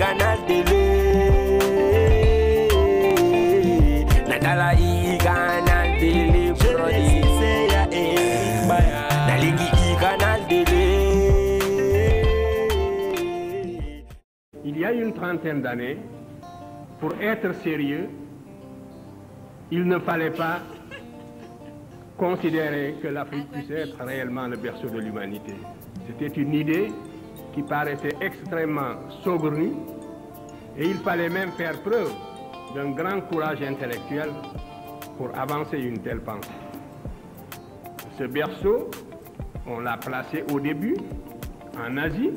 Canal Télé. Natala I Canal Télé. Nalingi I Canal Télé. Il y a une trentaine d'années, pour être sérieux, il ne fallait pas considérer que l'Afrique puisse être réellement le berceau de l'humanité. C'était une idée qui paraissait extrêmement saugrenue et il fallait même faire preuve d'un grand courage intellectuel pour avancer une telle pensée. Ce berceau, on l'a placé au début en Asie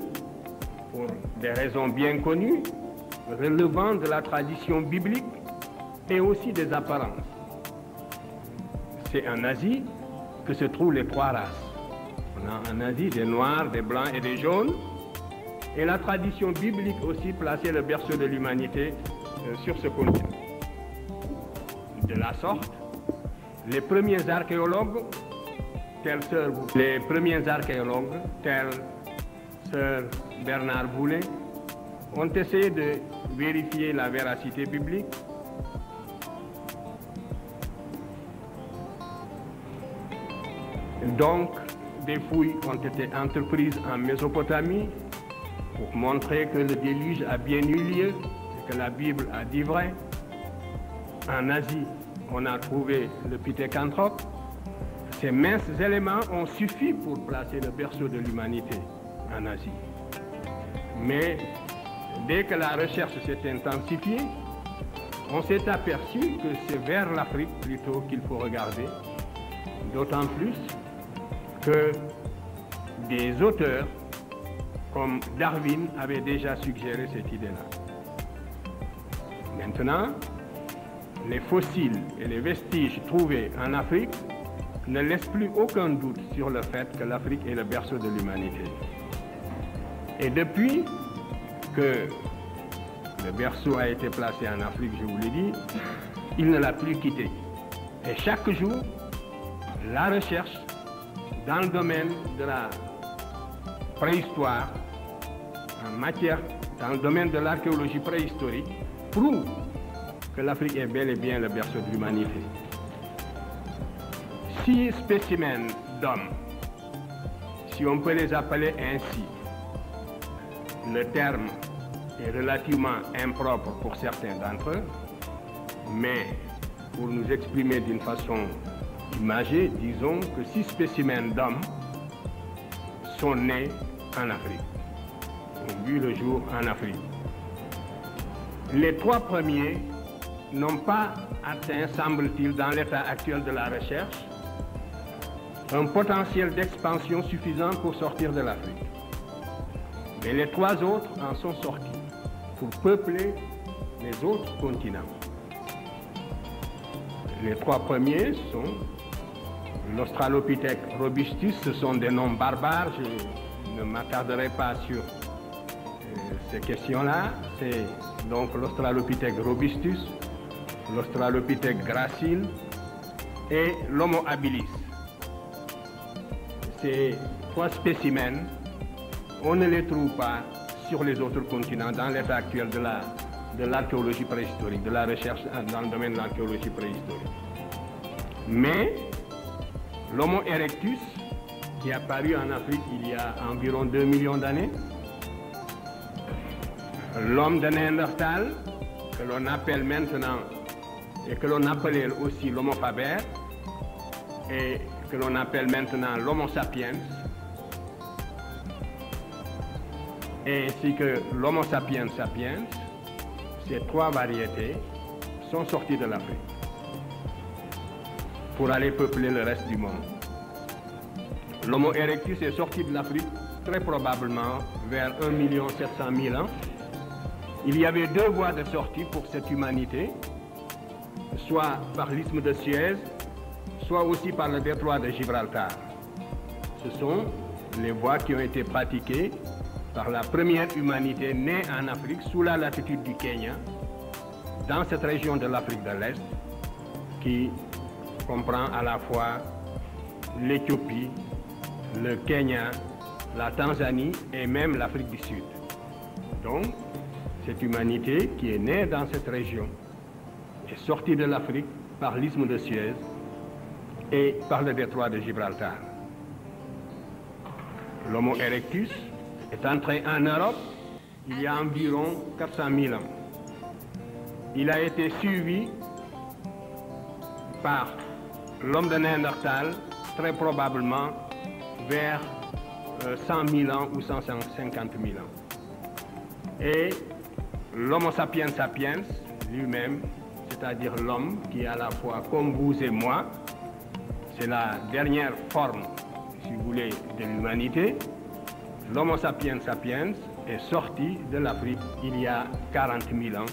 pour des raisons bien connues, relevant de la tradition biblique et aussi des apparences. C'est en Asie que se trouvent les trois races. On a en Asie des noirs, des blancs et des jaunes. Et la tradition biblique aussi plaçait le berceau de l'humanité sur ce continent. De la sorte, les premiers archéologues, tels Sir Bernard Boulay, ont essayé de vérifier la véracité biblique. Donc, des fouilles ont été entreprises en Mésopotamie pour montrer que le déluge a bien eu lieu et que la Bible a dit vrai. En Asie, on a trouvé le Pithecanthrope. Ces minces éléments ont suffi pour placer le berceau de l'humanité en Asie. Mais dès que la recherche s'est intensifiée, on s'est aperçu que c'est vers l'Afrique plutôt qu'il faut regarder, d'autant plus que des auteurs comme Darwin avaient déjà suggéré cette idée-là. Maintenant, les fossiles et les vestiges trouvés en Afrique ne laissent plus aucun doute sur le fait que l'Afrique est le berceau de l'humanité. Et depuis que le berceau a été placé en Afrique, je vous l'ai dit, il ne l'a plus quitté. Et chaque jour, la recherche dans le domaine de la préhistoire, dans le domaine de l'archéologie préhistorique, prouve que l'Afrique est bel et bien le berceau de l'humanité. 6 spécimens d'hommes, si on peut les appeler ainsi, le terme est relativement impropre pour certains d'entre eux, mais pour nous exprimer d'une façon imagée, disons que 6 spécimens d'hommes sont nés en Afrique, ont vu le jour en Afrique. Les 3 premiers n'ont pas atteint, semble-t-il, dans l'état actuel de la recherche, un potentiel d'expansion suffisant pour sortir de l'Afrique. Mais les 3 autres en sont sortis pour peupler les autres continents. Les 3 premiers sont l'Australopithèque robustus, ce sont des noms barbares, je ne m'attarderai pas sur ces questions-là. C'est donc l'Australopithèque robustus, l'Australopithèque gracile et l'Homo habilis. Ces 3 spécimens, on ne les trouve pas sur les autres continents dans l'état actuel de l'archéologie préhistorique, de la recherche dans le domaine de l'archéologie préhistorique. Mais l'Homo erectus, qui est apparu en Afrique il y a environ 2 millions d'années, l'homme de Néandertal, que l'on appelle maintenant, et que l'on appelait aussi l'Homo faber, et que l'on appelle maintenant l'Homo sapiens, ainsi que l'Homo sapiens sapiens, ces 3 variétés sont sorties de l'Afrique pour aller peupler le reste du monde. L'Homo erectus est sorti de l'Afrique très probablement vers 1 700 000 ans. Il y avait 2 voies de sortie pour cette humanité, soit par l'isthme de Suez, soit aussi par le détroit de Gibraltar. Ce sont les voies qui ont été pratiquées par la première humanité née en Afrique sous la latitude du Kenya, dans cette région de l'Afrique de l'Est, qui comprend à la fois l'Éthiopie, le Kenya, la Tanzanie et même l'Afrique du Sud. Donc, Cette humanité qui est née dans cette région est sortie de l'Afrique par l'isthme de Suez et par le détroit de Gibraltar. L'Homo erectus est entré en Europe il y a environ 400 000 ans. Il a été suivi par l'homme de Néandertal, très probablement vers 100 000 ans ou 150 000 ans. Et l'Homo sapiens sapiens lui-même, c'est-à-dire l'homme qui est à la fois comme vous et moi, c'est la dernière forme, si vous voulez, de l'humanité. L'Homo sapiens sapiens est sorti de l'Afrique il y a 40 000 ans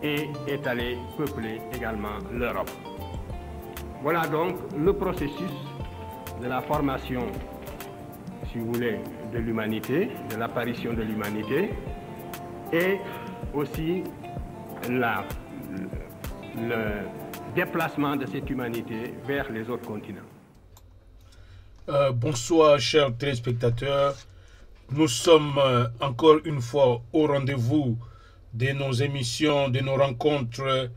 et est allé peupler également l'Europe. Voilà donc le processus de la formation, si vous voulez, de l'humanité, de l'apparition de l'humanité, et aussi le déplacement de cette humanité vers les autres continents. Bonsoir chers téléspectateurs, nous sommes encore une fois au rendez-vous de nos émissions, de nos rencontres,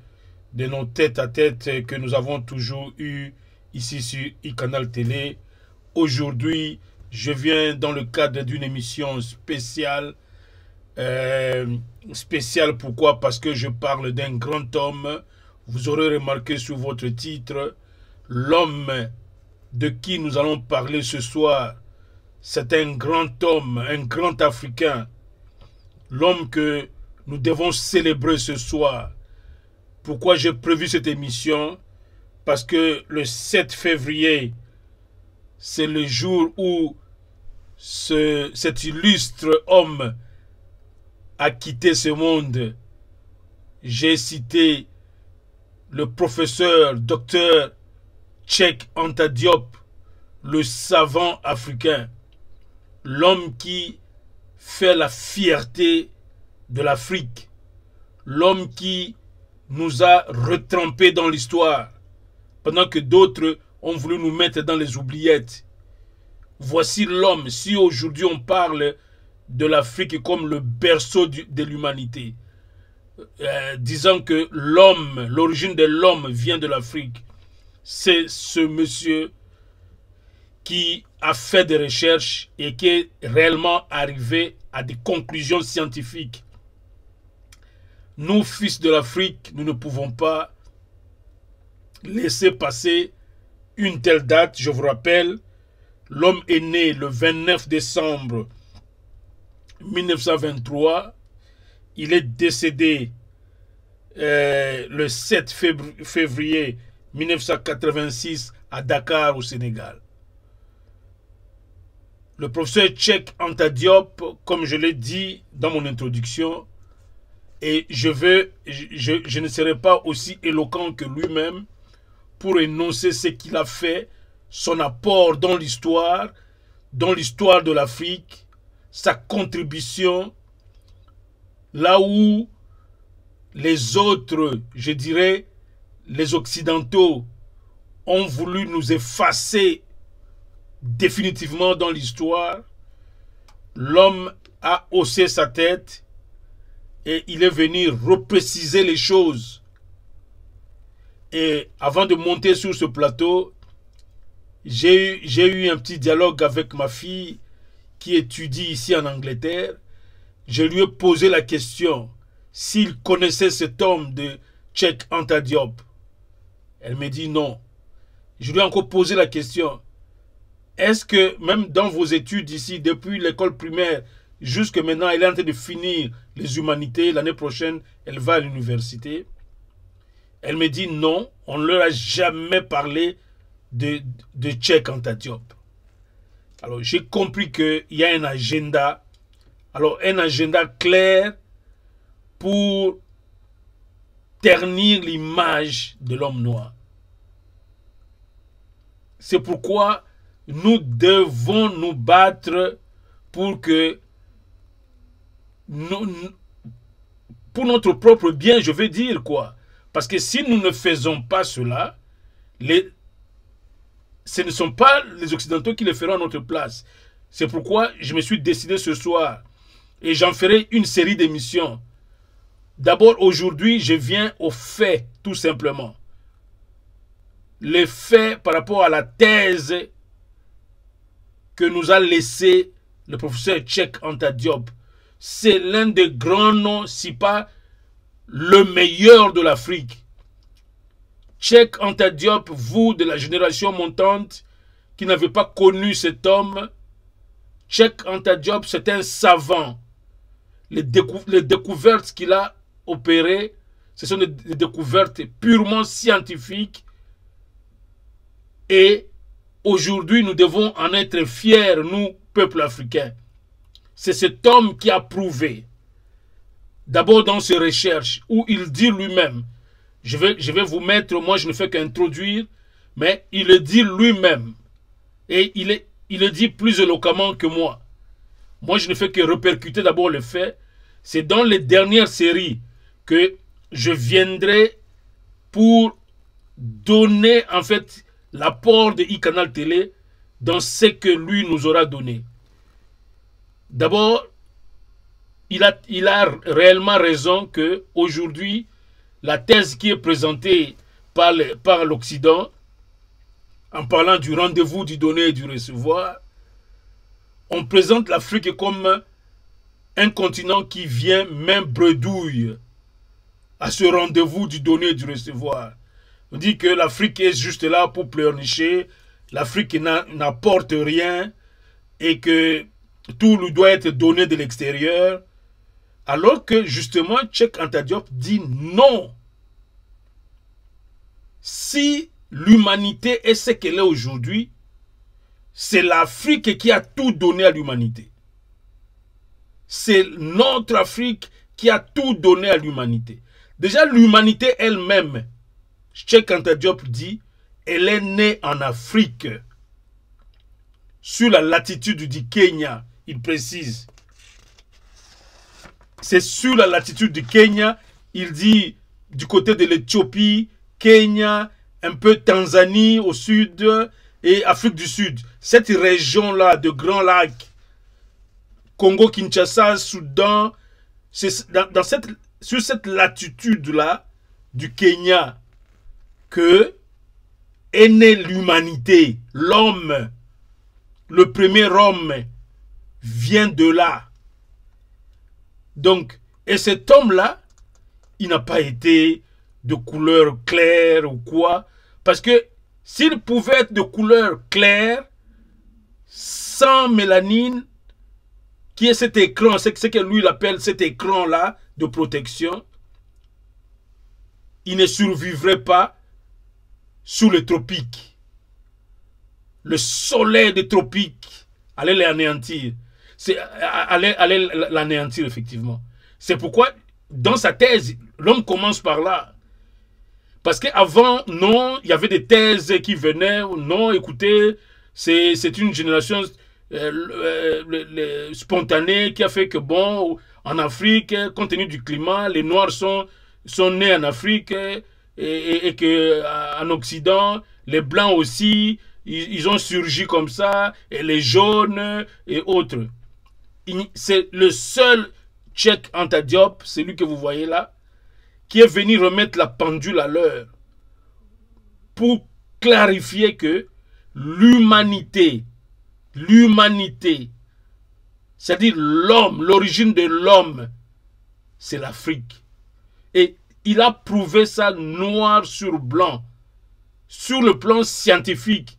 de nos tête-à-tête que nous avons toujours eu ici sur iCanal Télé. Aujourd'hui, je viens dans le cadre d'une émission spéciale. Spéciale pourquoi? Parce que je parle d'un grand homme. Vous aurez remarqué sur votre titre, l'homme de qui nous allons parler ce soir, c'est un grand homme, un grand Africain, l'homme que nous devons célébrer ce soir. Pourquoi j'ai prévu cette émission? Parce que le 7 février, c'est le jour où cet illustre homme a quitté ce monde. J'ai cité le professeur Dr Cheikh Anta Diop, le savant africain, l'homme qui fait la fierté de l'Afrique, l'homme qui nous a retrempés dans l'histoire, pendant que d'autres ont voulu nous mettre dans les oubliettes. Voici l'homme. Si aujourd'hui on parle de l'Afrique comme le berceau de l'humanité, disant que l'homme, l'origine de l'homme vient de l'Afrique, c'est ce monsieur qui a fait des recherches et qui est réellement arrivé à des conclusions scientifiques. Nous, fils de l'Afrique, nous ne pouvons pas laisser passer une telle date. Je vous rappelle, l'homme est né le 29 décembre 1923. Il est décédé le 7 février 1986 à Dakar, au Sénégal. Le professeur Cheikh Anta Diop, comme je l'ai dit dans mon introduction, et je ne serai pas aussi éloquent que lui-même pour énoncer ce qu'il a fait, son apport dans l'histoire de l'Afrique, sa contribution, là où les autres, je dirais, les Occidentaux, ont voulu nous effacer définitivement dans l'histoire. L'homme a haussé sa tête et il est venu repréciser les choses. Et avant de monter sur ce plateau, j'ai eu un petit dialogue avec ma fille qui étudie ici en Angleterre. Je lui ai posé la question s'il connaissait cet homme de Cheikh Anta Diop. Elle me dit non. Je lui ai encore posé la question. Est-ce que même dans vos études ici, depuis l'école primaire jusque maintenant, elle est en train de finir les humanités, l'année prochaine, elle va à l'université? Elle me dit non, on ne leur a jamais parlé de Cheikh Anta Diop. Alors j'ai compris qu'il y a un agenda, alors un agenda clair pour ternir l'image de l'homme noir. C'est pourquoi nous devons nous battre pour que pour notre propre bien, je veux dire quoi. Parce que si nous ne faisons pas cela, ce ne sont pas les Occidentaux qui le feront à notre place. C'est pourquoi je me suis décidé ce soir, et j'en ferai une série d'émissions, D'abord, aujourd'hui, je viens aux faits, tout simplement. Les faits par rapport à la thèse que nous a laissé le professeur Cheikh Anta Diop. C'est l'un des grands noms, si pas le meilleur de l'Afrique. Cheikh Anta Diop, vous de la génération montante qui n'avez pas connu cet homme, Cheikh Anta Diop, c'est un savant. Les découvertes qu'il a opérées, ce sont des découvertes purement scientifiques. Et aujourd'hui, nous devons en être fiers, nous, peuple africain. C'est cet homme qui a prouvé, d'abord dans ses recherches, où il dit lui-même, je vais vous mettre, moi je ne fais qu'introduire, mais il le dit lui-même. Et il le dit plus éloquemment que moi. Moi, je ne fais que répercuter d'abord le fait. C'est dans les dernières séries que je viendrai pour donner, en fait, l'apport de iCanal Télé dans ce que lui nous aura donné. D'abord, il a réellement raison que aujourd'hui, la thèse qui est présentée par l'Occident, en parlant du rendez-vous du donner et du recevoir, on présente l'Afrique comme un continent qui vient même bredouille à ce rendez-vous du donner et du recevoir. On dit que l'Afrique est juste là pour pleurnicher, l'Afrique n'apporte rien et que tout lui doit être donné de l'extérieur. Alors que justement, Cheikh Anta Diop dit non. Si l'humanité est ce qu'elle est aujourd'hui, c'est l'Afrique qui a tout donné à l'humanité. C'est notre Afrique qui a tout donné à l'humanité. Déjà, l'humanité elle-même, Cheikh Anta Diop dit, elle est née en Afrique, sur la latitude du Kenya, il précise. C'est sur la latitude du Kenya, il dit, du côté de l'Éthiopie, Kenya, un peu Tanzanie au sud et Afrique du Sud. Cette région-là de Grands Lacs, Congo-Kinshasa, Soudan, c'est sur cette latitude-là du Kenya que est née l'humanité. L'homme, le premier homme, vient de là. Donc, et cet homme-là, il n'a pas été de couleur claire ou quoi. Parce que s'il pouvait être de couleur claire, sans mélanine, qui est cet écran, c'est ce que lui il appelle cet écran-là de protection, il ne survivrait pas sous les tropiques. Le soleil des tropiques allait l'anéantir. Allait l'anéantir, effectivement. C'est pourquoi, dans sa thèse, l'homme commence par là. Parce qu'avant, non, il y avait des thèses qui venaient, non, écoutez, c'est une génération spontanée qui a fait que, bon, en Afrique, compte tenu du climat, les Noirs sont nés en Afrique et qu'en Occident, les Blancs aussi, ils ont surgi comme ça, et les jaunes et autres. C'est le seul Cheikh Anta Diop, celui que vous voyez là, qui est venu remettre la pendule à l'heure pour clarifier que l'humanité, c'est-à-dire l'homme, l'origine de l'homme, c'est l'Afrique. Et il a prouvé ça noir sur blanc, sur le plan scientifique.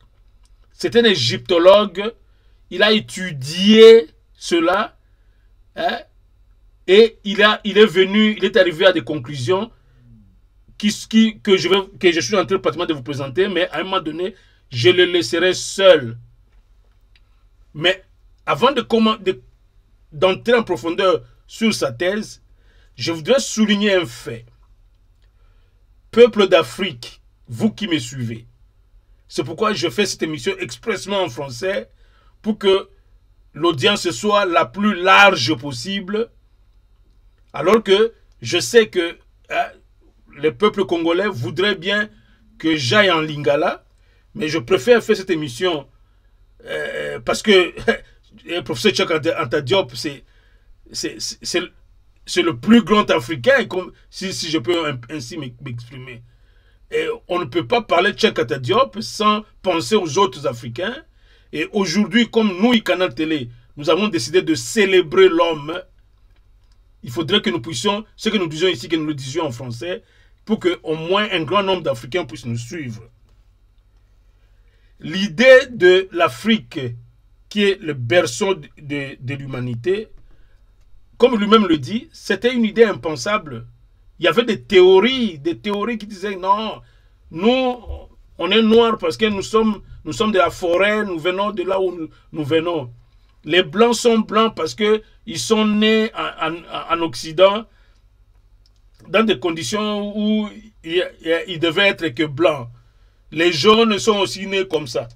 C'est un égyptologue, il a étudié cela, hein, et il est arrivé à des conclusions que je suis en train pratiquement de vous présenter, mais à un moment donné, je le laisserai seul. Mais avant d'entrer en profondeur sur sa thèse, je voudrais souligner un fait. Peuple d'Afrique, vous qui me suivez, c'est pourquoi je fais cette émission expressément en français, pour que l'audience soit la plus large possible, alors que je sais que les peuples congolais voudraient bien que j'aille en Lingala, mais je préfère faire cette émission parce que le professeur Cheikh Anta Diop, c'est le plus grand Africain, comme, si je peux ainsi m'exprimer. Et on ne peut pas parler de Cheikh Anta Diop sans penser aux autres Africains. Et aujourd'hui, comme nous, Canal Télé, nous avons décidé de célébrer l'homme, il faudrait que nous puissions, ce que nous disons ici, que nous le disions en français, pour qu'au moins un grand nombre d'Africains puissent nous suivre. L'idée de l'Afrique, qui est le berceau de l'humanité, comme lui-même le dit, c'était une idée impensable. Il y avait des théories qui disaient non, nous, on est noirs parce que nous sommes de la forêt, nous venons de là où nous venons. Les blancs sont blancs parce qu'ils sont nés en Occident dans des conditions où ils devaient être que blancs. Les jaunes sont aussi nés comme ça.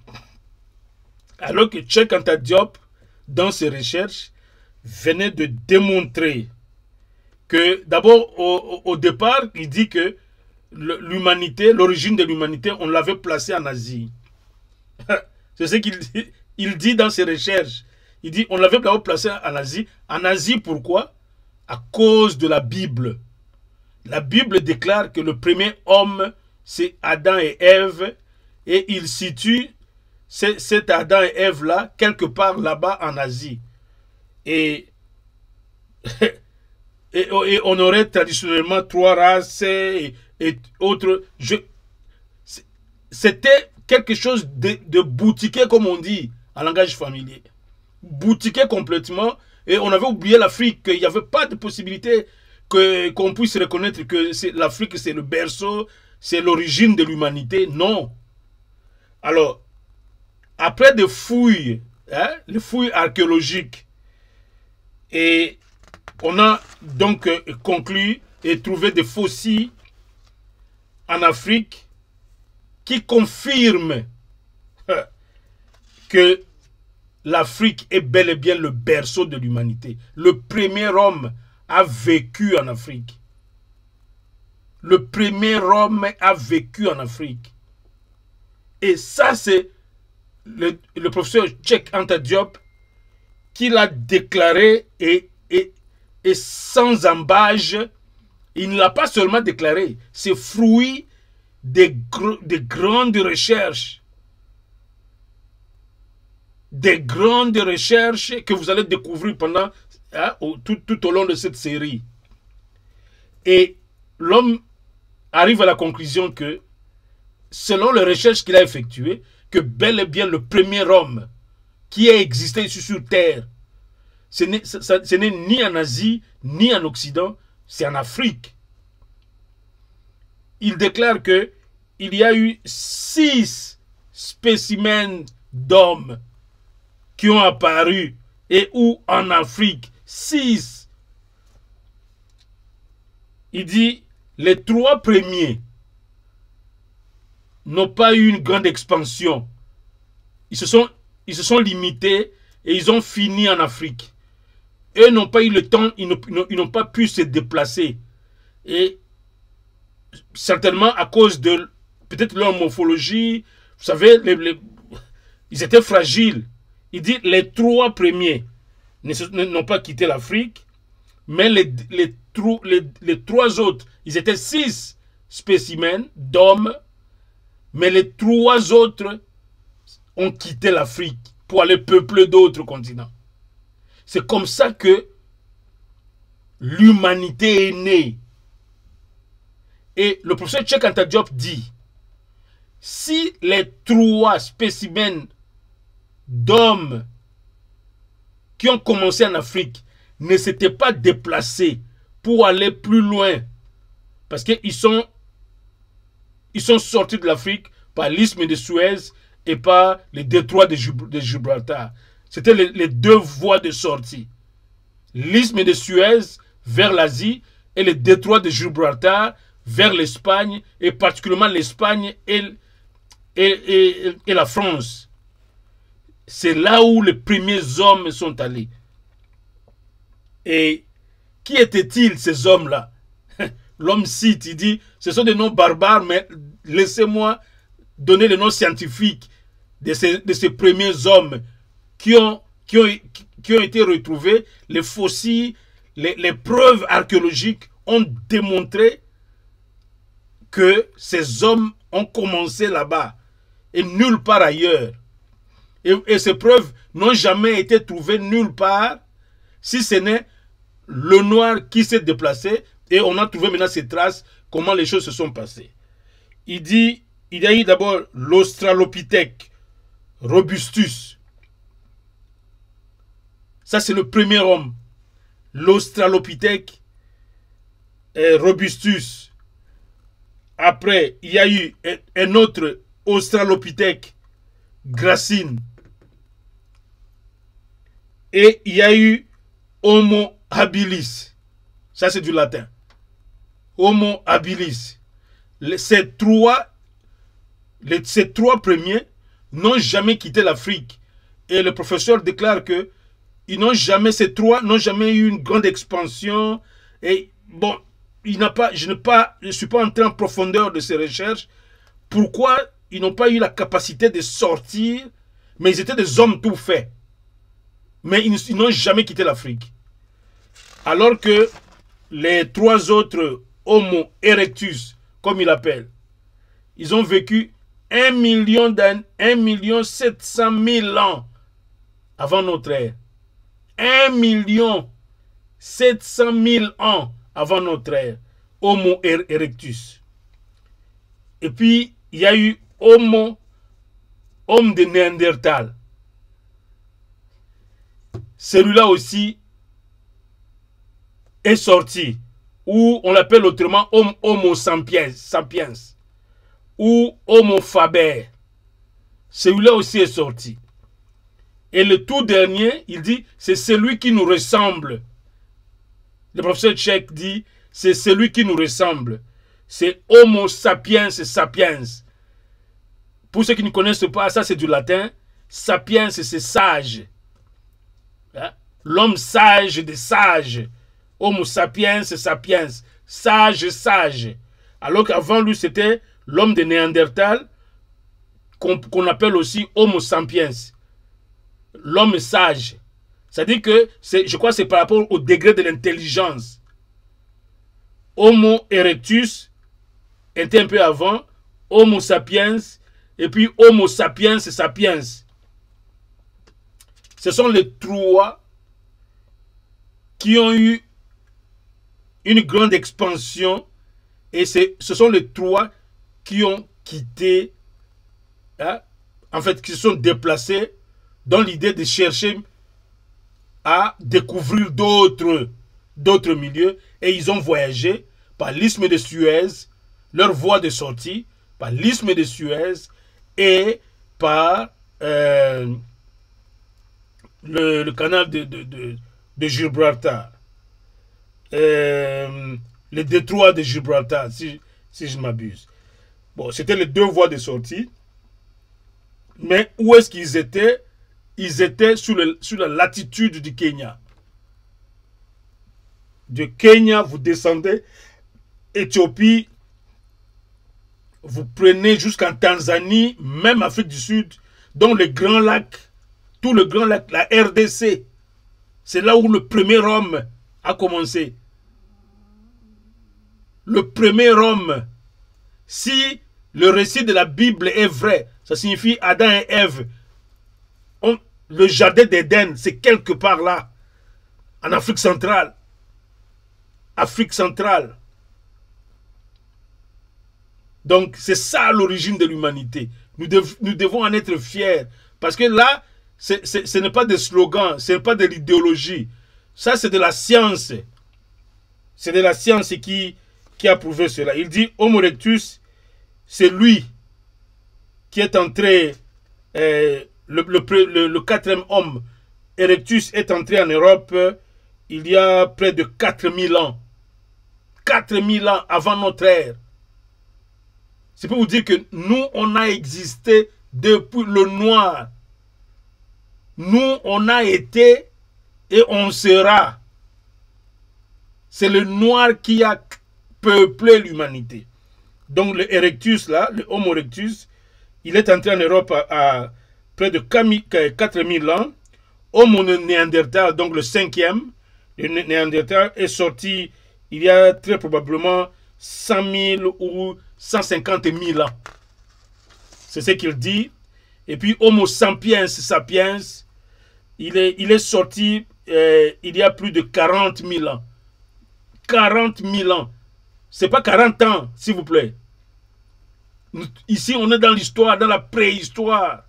Alors que Cheikh Anta Diop, dans ses recherches, venait de démontrer que, d'abord, au départ, il dit que l'humanité, l'origine de l'humanité, on l'avait placée en Asie. C'est ce qu'il dit dans ses recherches. Il dit, on l'avait d'abord placée en Asie. En Asie, pourquoi? À cause de la Bible. La Bible déclare que le premier homme, c'est Adam et Ève, et il situe cet Adam et Ève-là quelque part là-bas en Asie. Et on aurait traditionnellement 3 races et autres. C'était quelque chose de boutiqué, comme on dit en langage familier. Boutiqué complètement. Et on avait oublié l'Afrique, qu'il n'y avait pas de possibilité qu'on puisse reconnaître que l'Afrique, c'est le berceau, c'est l'origine de l'humanité. Non. Alors, après des fouilles, les fouilles archéologiques, et on a donc conclu et trouvé des fossiles en Afrique qui confirment que l'Afrique est bel et bien le berceau de l'humanité. Le premier homme a vécu en Afrique. Le premier homme a vécu en Afrique. Et ça, c'est le professeur Cheikh Anta Diop qui l'a déclaré et sans embâche. Il ne l'a pas seulement déclaré, c'est fruit des grandes recherches. Des grandes recherches que vous allez découvrir pendant tout au long de cette série. Et l'homme arrive à la conclusion que, selon les recherches qu'il a effectuées, que bel et bien le premier homme qui a existé ici sur Terre, ce n'est ni en Asie, ni en Occident, c'est en Afrique. Il déclare que il y a eu 6 spécimens d'hommes qui ont apparu et où en Afrique, 6. Il dit, les 3 premiers n'ont pas eu une grande expansion. Ils se sont limités et ils ont fini en Afrique. Eux n'ont pas eu le temps, ils n'ont pas pu se déplacer. Et certainement à cause de peut-être leur morphologie, vous savez, ils étaient fragiles. Il dit les 3 premiers n'ont pas quitté l'Afrique, mais les 3 autres, ils étaient 6 spécimens d'hommes, mais les 3 autres ont quitté l'Afrique pour aller peupler d'autres continents. C'est comme ça que l'humanité est née. Et le professeur Cheikh Anta Diop dit, si les 3 spécimens d'hommes qui ont commencé en Afrique ne s'étaient pas déplacés pour aller plus loin, parce qu'ils sont sortis de l'Afrique par l'isthme de Suez et par le détroit de Gibraltar. C'était les 2 voies de sortie. L'isthme de Suez vers l'Asie et le détroit de Gibraltar vers l'Espagne, et particulièrement l'Espagne et la France. C'est là où les premiers hommes sont allés. Et qui étaient-ils, ces hommes-là? L'homme cite, il dit, ce sont des noms barbares, mais laissez-moi donner les noms scientifiques de ces premiers hommes qui ont été retrouvés, les fossiles, les preuves archéologiques ont démontré que ces hommes ont commencé là-bas et nulle part ailleurs. Et ces preuves n'ont jamais été trouvées nulle part, si ce n'est le noir qui s'est déplacé, et on a trouvé maintenant ces traces, comment les choses se sont passées. Il dit, il y a eu d'abord l'Australopithèque robustus. Ça, c'est le premier homme. L'Australopithèque robustus. Après, il y a eu un autre Australopithèque gracile. Et il y a eu Homo habilis. Ça, c'est du latin. Homo habilis. Ces trois premiers n'ont jamais quitté l'Afrique. Et le professeur déclare que ces trois n'ont jamais eu une grande expansion. Et bon, je ne suis pas entré en profondeur de ces recherches. Pourquoi ils n'ont pas eu la capacité de sortir? Mais ils étaient des hommes tout faits. Mais ils n'ont jamais quitté l'Afrique. Alors que les trois autres Homo erectus, comme il appelle, ils ont vécu 1,7 million ans avant notre ère. 1,7 million ans avant notre ère. Homo erectus. Et puis, il y a eu homme de Néandertal. Celui-là aussi est sorti, ou on l'appelle autrement Homo sapiens, ou Homo faber. Celui-là aussi est sorti. Et le tout dernier, il dit, c'est celui qui nous ressemble. Le professeur Tchèque dit, c'est celui qui nous ressemble. C'est Homo sapiens sapiens. Pour ceux qui ne connaissent pas, ça c'est du latin. Sapiens, c'est sage. L'homme sage des sages. Homo sapiens sapiens. Sage, sage. Alors qu'avant lui, c'était l'homme de Néandertal, qu'on appelle aussi Homo sapiens. L'homme sage. C'est-à-dire que, je crois que c'est par rapport au degré de l'intelligence. Homo erectus était un peu avant. Homo sapiens. Et puis Homo sapiens sapiens. Ce sont les trois qui ont eu une grande expansion, et ce sont les trois qui ont quitté, en fait, qui se sont déplacés dans l'idée de chercher à découvrir d'autres milieux, et ils ont voyagé par l'isthme de Suez, leur voie de sortie, par l'isthme de Suez et par le canal de Gibraltar. Le détroit de Gibraltar, si je ne m'abuse. Bon, c'était les deux voies de sortie. Mais où est-ce qu'ils étaient? Ils étaient sur la latitude du Kenya. De Kenya, vous descendez, Éthiopie, vous prenez jusqu'en Tanzanie, même Afrique du Sud, dont le Grand Lac, tout le Grand Lac, la RDC. C'est là où le premier homme a commencé. Le premier homme. Si le récit de la Bible est vrai, ça signifie Adam et Ève. Le jardin d'Éden, c'est quelque part là, en Afrique centrale. Afrique centrale. Donc, c'est ça l'origine de l'humanité. Nous devons en être fiers. Parce que là, ce n'est pas des slogans, ce n'est pas de l'idéologie. Ça, c'est de la science. C'est de la science qui a prouvé cela. Il dit, Homo erectus, c'est lui qui est entré, le quatrième homme, erectus, est entré en Europe il y a près de 4000 ans. 4000 ans avant notre ère. C'est pour vous dire que nous, on a existé depuis le noir. Nous, on a été et on sera. C'est le noir qui a peuplé l'humanité. Donc le erectus, là, le Homo erectus, il est entré en Europe à près de 4000 ans. Homo néandertal, donc le cinquième, Le Néandertal est sorti il y a très probablement 100 000 ou 150 000 ans. C'est ce qu'il dit. Et puis Homo sapiens sapiens, il est sorti il y a plus de 40 000 ans. 40 000 ans. C'est pas 40 ans, s'il vous plaît. Ici, on est dans l'histoire, dans la préhistoire.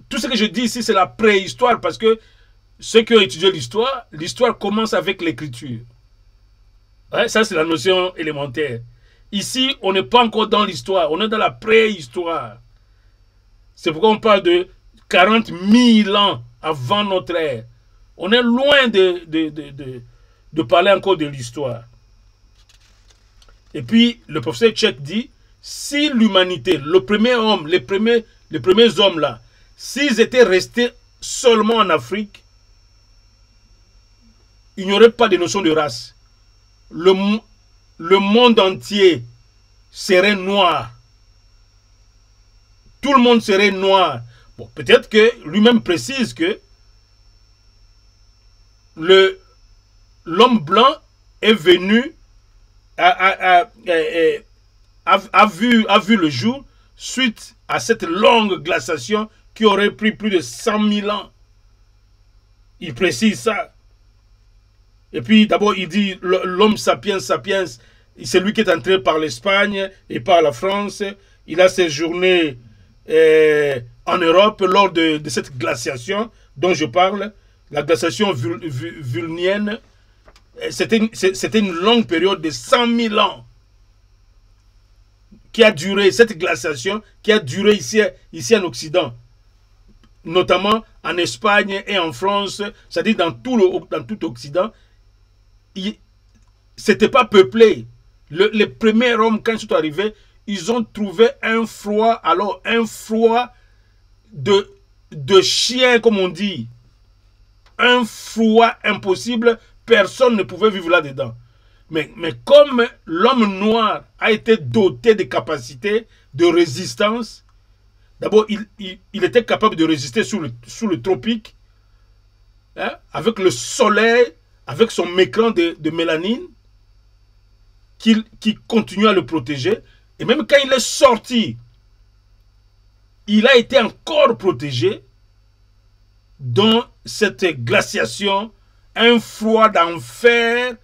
Tout ce que je dis ici, c'est la préhistoire, parce que ceux qui ont étudié l'histoire, l'histoire commence avec l'écriture. Ouais, ça, c'est la notion élémentaire. Ici, on n'est pas encore dans l'histoire, on est dans la préhistoire. C'est pourquoi on parle de 40 000 ans avant notre ère. On est loin de parler encore de l'histoire. Et puis, le professeur Tchèque dit, si l'humanité, le premier homme, les premiers hommes là, s'ils étaient restés seulement en Afrique, il n'y aurait pas de notion de race. Le monde entier serait noir. Tout le monde serait noir. Bon, peut-être que lui-même précise que l'homme blanc est venu, a vu le jour suite à cette longue glaciation qui aurait pris plus de 100 000 ans. Il précise ça. Et puis d'abord il dit l'homme sapiens sapiens, c'est lui qui est entré par l'Espagne et par la France. Il a séjourné en Europe lors de cette glaciation dont je parle, la glaciation vulnienne. C'était une longue période de 100 000 ans qui a duré, cette glaciation qui a duré ici en Occident, notamment en Espagne et en France, c'est-à-dire dans tout Occident. C'était pas peuplé. Les premiers hommes, quand ils sont arrivés, ils ont trouvé un froid, alors un froid de chien, comme on dit. Un froid impossible, personne ne pouvait vivre là-dedans. Mais comme l'homme noir a été doté de capacités de résistance, d'abord, il était capable de résister sous le tropique, hein, avec le soleil, avec son écran de mélanine, qui continue à le protéger. Et même quand il est sorti, il a été encore protégé dans cette glaciation, un froid d'enfer.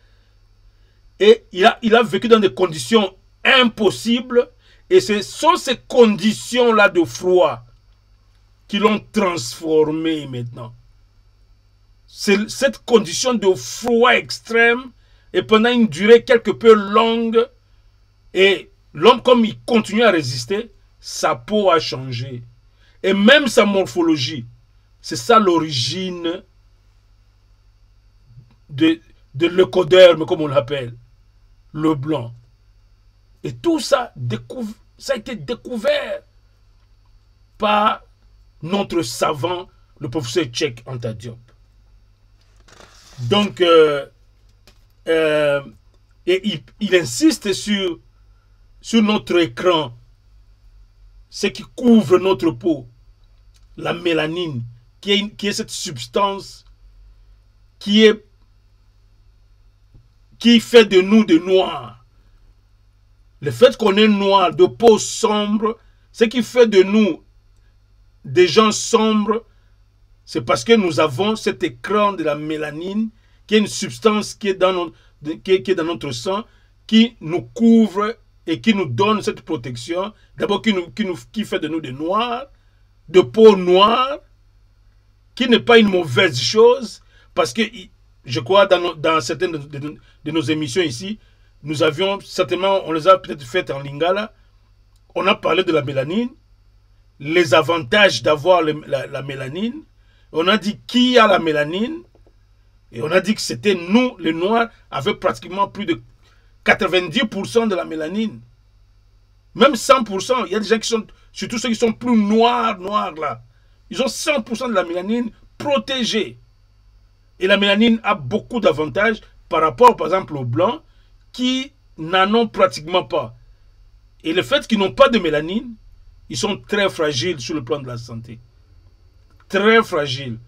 Et il a vécu dans des conditions impossibles. Et ce sont ces conditions-là de froid qui l'ont transformé maintenant. C'est cette condition de froid extrême et pendant une durée quelque peu longue. Et l'homme, comme il continue à résister, sa peau a changé. Et même sa morphologie. C'est ça l'origine de l'écoderme, comme on l'appelle. Le blanc. Et tout ça, ça a été découvert par notre savant, le professeur Tchèque Anta Diop. Donc, et il insiste sur notre écran, ce qui couvre notre peau, la mélanine, qui est cette substance qui fait de nous des noirs. Le fait qu'on est noir, de peau sombre, ce qui fait de nous des gens sombres, c'est parce que nous avons cet écran de la mélanine, qui est une substance qui est dans notre sang, qui nous couvre et qui nous donne cette protection. D'abord, qui fait de nous des noirs, de peau noire, qui n'est pas une mauvaise chose, parce que je crois dans certaines de nos émissions ici, nous avions certainement, on les a peut-être faites en lingala, on a parlé de la mélanine, les avantages d'avoir la mélanine, on a dit qui a la mélanine, et on a dit que c'était nous, les noirs, avec pratiquement plus de 90% de la mélanine. Même 100%, il y a des gens qui sont, surtout ceux qui sont plus noirs là, ils ont 100% de la mélanine protégée. Et la mélanine a beaucoup d'avantages par rapport, par exemple, aux blancs qui n'en ont pratiquement pas. Et le fait qu'ils n'ont pas de mélanine, ils sont très fragiles sur le plan de la santé. Très fragiles.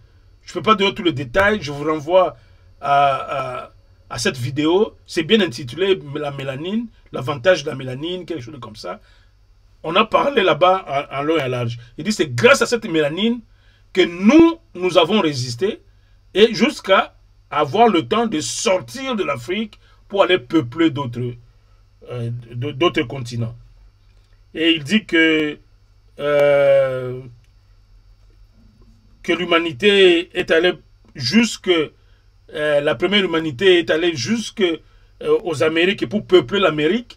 Je ne peux pas donner tous les détails, je vous renvoie à cette vidéo. C'est bien intitulé la mélanine, l'avantage de la mélanine, quelque chose comme ça. On a parlé là-bas en long et en large. Il dit c'est grâce à cette mélanine que nous avons résisté et jusqu'à avoir le temps de sortir de l'Afrique pour aller peupler d'autres continents. Et il dit que l'humanité est allée jusque... la première humanité est allée jusque aux Amériques pour peupler l'Amérique.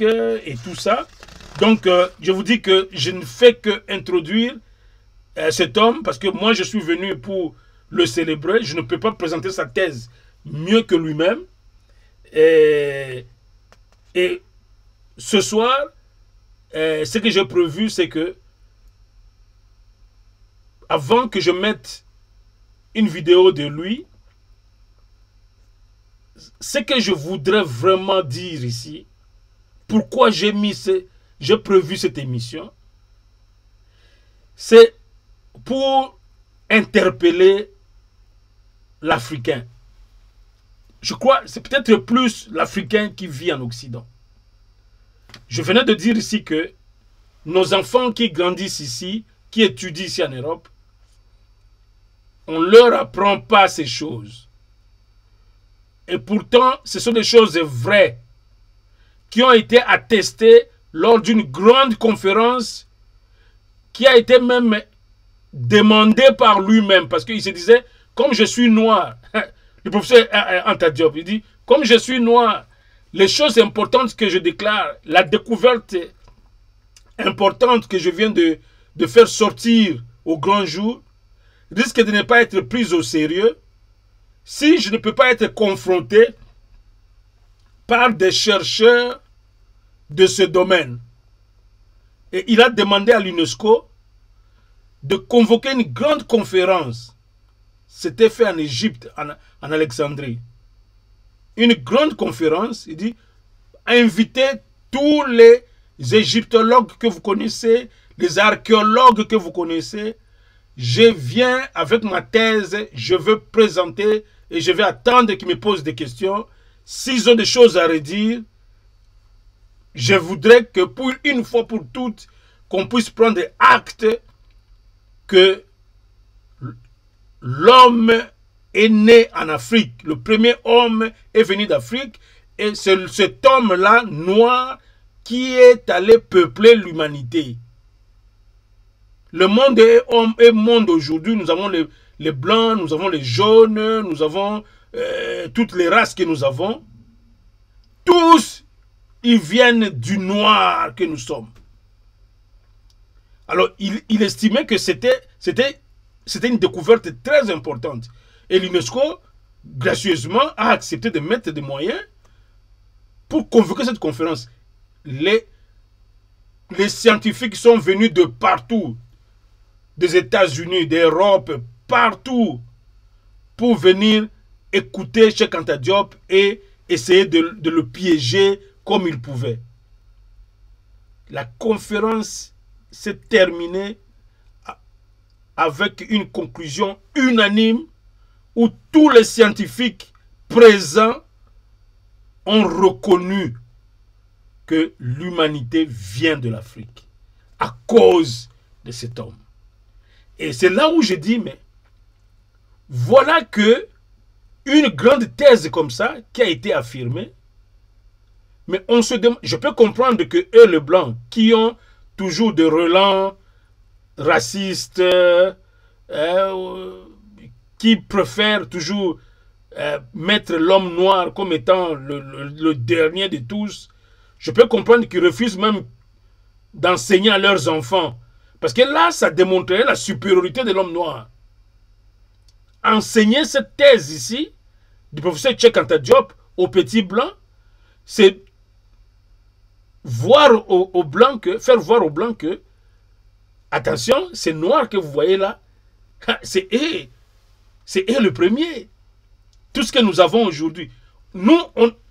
Et tout ça. Donc, je vous dis que je ne fais que introduire cet homme parce que moi, je suis venu pour le célébrer. Je ne peux pas présenter sa thèse mieux que lui-même. Et ce soir, ce que j'ai prévu, c'est que avant que je mette une vidéo de lui, ce que je voudrais vraiment dire ici, pourquoi j'ai prévu cette émission, c'est pour interpeller l'Africain. Je crois que c'est peut-être plus l'Africain qui vit en Occident. Je venais de dire ici que nos enfants qui grandissent ici, qui étudient ici en Europe, on ne leur apprend pas ces choses. Et pourtant, ce sont des choses vraies qui ont été attestées lors d'une grande conférence qui a été même demandée par lui-même. Parce qu'il se disait, comme je suis noir, le professeur Anta Diop, il dit, comme je suis noir, les choses importantes que je déclare, la découverte importante que je viens de faire sortir au grand jour, risque de ne pas être prise au sérieux si je ne peux pas être confronté par des chercheurs de ce domaine. Et il a demandé à l'UNESCO de convoquer une grande conférence. C'était fait en Égypte, en Alexandrie. Une grande conférence, il dit, invitez tous les égyptologues que vous connaissez, les archéologues que vous connaissez. Je viens avec ma thèse, je veux présenter et je vais attendre qu'ils me posent des questions. S'ils ont des choses à redire, je voudrais que pour une fois pour toutes, qu'on puisse prendre acte que l'homme est né en Afrique. Le premier homme est venu d'Afrique et c'est cet homme-là, noir, qui est allé peupler l'humanité. Le monde est monde aujourd'hui. Nous avons les blancs, nous avons les jaunes, nous avons toutes les races que nous avons. Tous, ils viennent du noir que nous sommes. Alors, il estimait que c'était une découverte très importante. Et l'UNESCO, gracieusement, a accepté de mettre des moyens pour convoquer cette conférence. Les scientifiques sont venus de partout, des États-Unis, d'Europe, partout, pour venir écouter Cheikh Anta Diop et essayer de le piéger comme ils pouvaient. La conférence s'est terminée avec une conclusion unanime où tous les scientifiques présents ont reconnu que l'humanité vient de l'Afrique à cause de cet homme. Et c'est là où je dis, mais voilà que une grande thèse comme ça qui a été affirmée, mais on se demande, je peux comprendre que eux, les Blancs, qui ont toujours des relents racistes, qui préfèrent toujours mettre l'homme noir comme étant le dernier de tous, je peux comprendre qu'ils refusent même d'enseigner à leurs enfants. Parce que là, ça démontrerait la supériorité de l'homme noir. Enseigner cette thèse ici, du professeur Cheikh Anta Diop, aux petits blancs, c'est voir aux blancs faire voir aux blancs que, attention, ces noirs que vous voyez là, c'est eux le premier. Tout ce que nous avons aujourd'hui. Nous,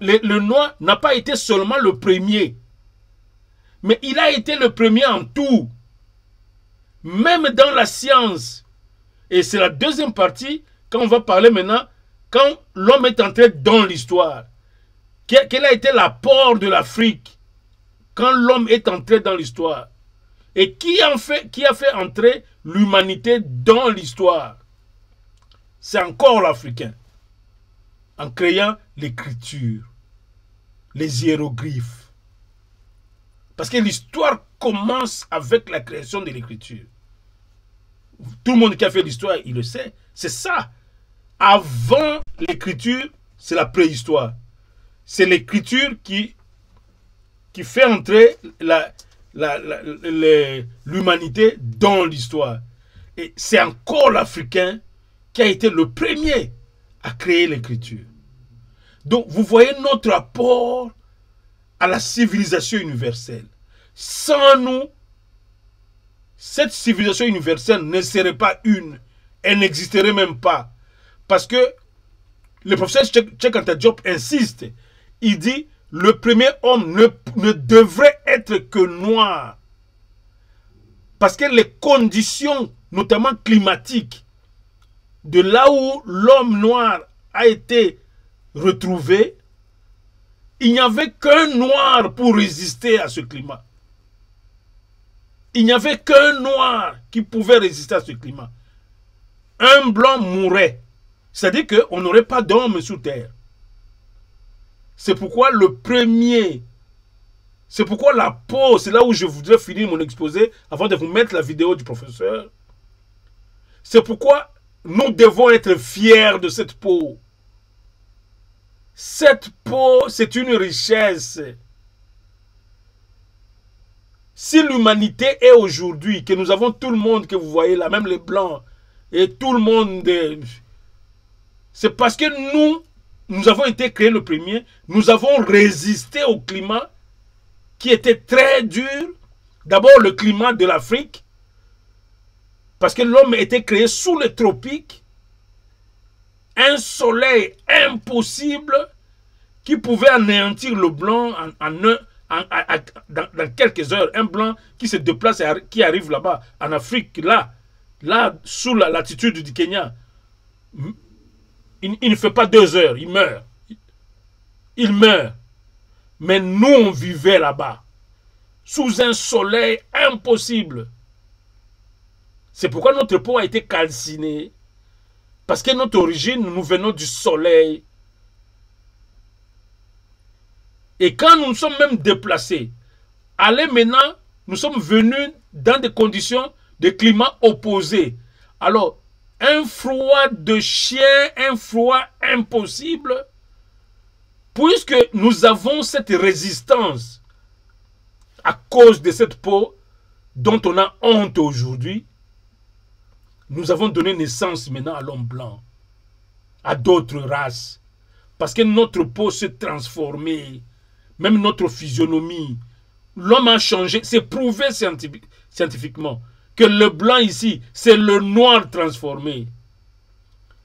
le noir n'a pas été seulement le premier, mais il a été le premier en tout. Même dans la science. Et c'est la deuxième partie quand on va parler maintenant, quand l'homme est entré dans l'histoire, quel a été l'apport de l'Afrique quand l'homme est entré dans l'histoire? Et qui a fait entrer l'humanité dans l'histoire? C'est encore l'Africain. En créant l'écriture, les hiéroglyphes. Parce que l'histoire commence avec la création de l'écriture. Tout le monde qui a fait l'histoire, il le sait. C'est ça. Avant l'écriture, c'est la préhistoire. C'est l'écriture qui fait entrer l'humanité dans l'histoire. Et c'est encore l'Africain qui a été le premier à créer l'écriture. Donc, vous voyez notre apport à la civilisation universelle. Sans nous, cette civilisation universelle ne serait pas une. Elle n'existerait même pas. Parce que le professeur Cheikh Anta Diop insiste. Il dit, le premier homme ne devrait être que noir. Parce que les conditions, notamment climatiques, de là où l'homme noir a été retrouvé, il n'y avait qu'un noir pour résister à ce climat. Il n'y avait qu'un noir qui pouvait résister à ce climat. Un blanc mourrait. C'est-à-dire qu'on n'aurait pas d'homme sous terre. C'est pourquoi le premier, c'est pourquoi la peau, c'est là où je voudrais finir mon exposé avant de vous mettre la vidéo du professeur. C'est pourquoi nous devons être fiers de cette peau. Cette peau, c'est une richesse. Si l'humanité est aujourd'hui, que nous avons tout le monde que vous voyez là, même les blancs, et tout le monde, c'est parce que nous avons été créés le premier, nous avons résisté au climat qui était très dur. D'abord le climat de l'Afrique, parce que l'homme était créé sous les tropiques, un soleil impossible qui pouvait anéantir le blanc dans quelques heures. Un blanc qui se déplace et qui arrive là-bas, en Afrique, là sous la latitude du Kenya. Il ne fait pas 2 heures, il meurt. Il meurt. Mais nous, on vivait là-bas, sous un soleil impossible. C'est pourquoi notre peau a été calcinée. Parce que notre origine, nous venons du soleil. Et quand nous nous sommes même déplacés, allez maintenant, nous sommes venus dans des conditions de climat opposés. Alors, un froid de chien, un froid impossible, puisque nous avons cette résistance à cause de cette peau dont on a honte aujourd'hui, nous avons donné naissance maintenant à l'homme blanc, à d'autres races, parce que notre peau s'est transformée, même notre physionomie. L'homme a changé, c'est prouvé scientifiquement que le blanc ici, c'est le noir transformé.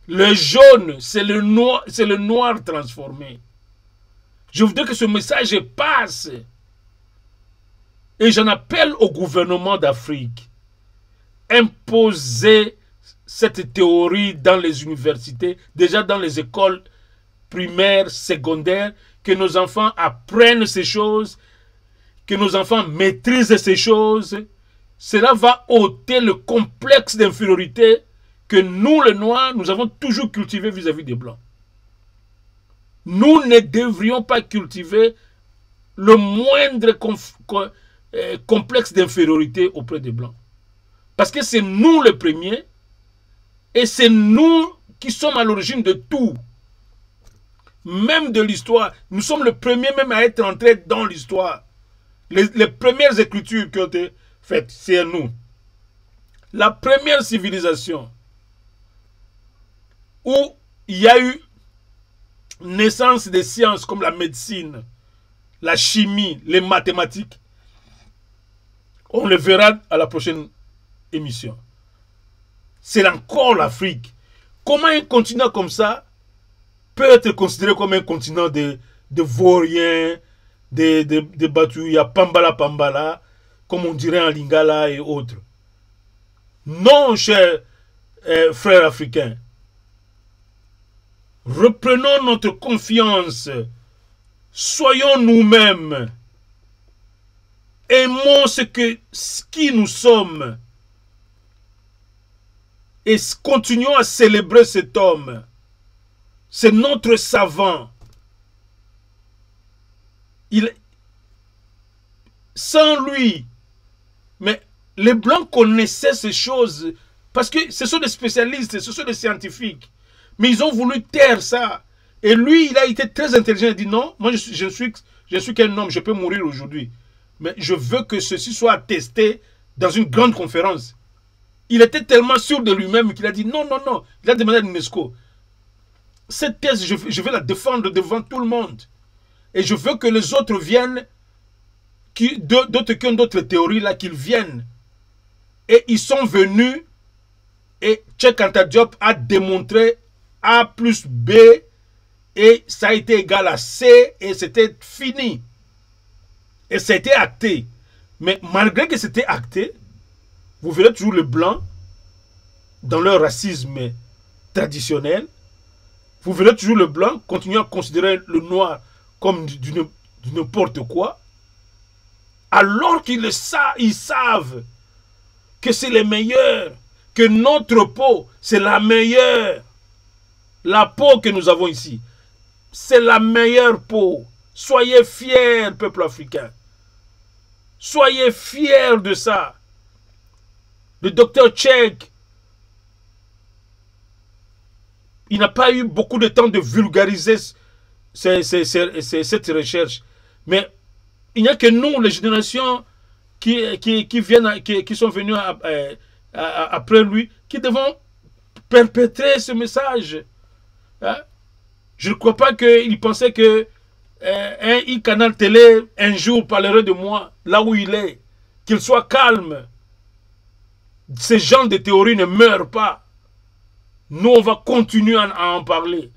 Le jaune, c'est le noir transformé. Je voudrais que ce message passe. Et j'en appelle au gouvernement d'Afrique. Imposer cette théorie dans les universités, déjà dans les écoles primaires, secondaires, que nos enfants apprennent ces choses, que nos enfants maîtrisent ces choses. Cela va ôter le complexe d'infériorité que nous, les Noirs, nous avons toujours cultivé vis-à-vis des Blancs. Nous ne devrions pas cultiver le moindre complexe d'infériorité auprès des Blancs. Parce que c'est nous les premiers et c'est nous qui sommes à l'origine de tout. Même de l'histoire. Nous sommes les premiers même à être entrés dans l'histoire. Les premières écritures qui ont été faites, c'est nous. La première civilisation où il y a eu naissance des sciences comme la médecine, la chimie, les mathématiques, on le verra à la prochaine émission. C'est encore l'Afrique. Comment un continent comme ça peut être considéré comme un continent de vauriens, de Batuya, Pambala, comme on dirait en Lingala et autres? Non, chers frères africains. Reprenons notre confiance. Soyons nous-mêmes. Aimons qui nous sommes. Et continuons à célébrer cet homme. C'est notre savant. Sans lui, mais les Blancs connaissaient ces choses parce que ce sont des spécialistes, ce sont des scientifiques. Mais ils ont voulu taire ça. Et lui, il a été très intelligent. Il a dit non, moi je suis qu'un homme, je peux mourir aujourd'hui. Mais je veux que ceci soit attesté dans une grande conférence. Il était tellement sûr de lui-même qu'il a dit non, non, non. Il a demandé à l'UNESCO. Cette thèse, je vais la défendre devant tout le monde. Et je veux que les autres viennent, d'autres qui ont d'autres théories là, qu'ils viennent. Et ils sont venus et Cheikh Anta Diop a démontré A plus B et ça a été égal à C et c'était fini. Et ça a été acté. Mais malgré que c'était acté, vous verrez toujours les Blancs dans leur racisme traditionnel. Vous verrez toujours le Blanc continuer à considérer le Noir comme du n'importe quoi. Alors qu'ils savent que c'est les meilleurs, que notre peau, c'est la meilleure. La peau que nous avons ici, c'est la meilleure peau. Soyez fiers, peuple africain. Soyez fiers de ça. Le docteur Cheikh, il n'a pas eu beaucoup de temps de vulgariser cette recherche. Mais il n'y a que nous, les générations qui sont venues après lui, qui devons perpétrer ce message. Hein? Je ne crois pas qu'il pensait que un canal télé un jour parlerait de moi, là où il est. Qu'il soit calme. Ces gens de théorie ne meurent pas. Nous, on va continuer à en parler.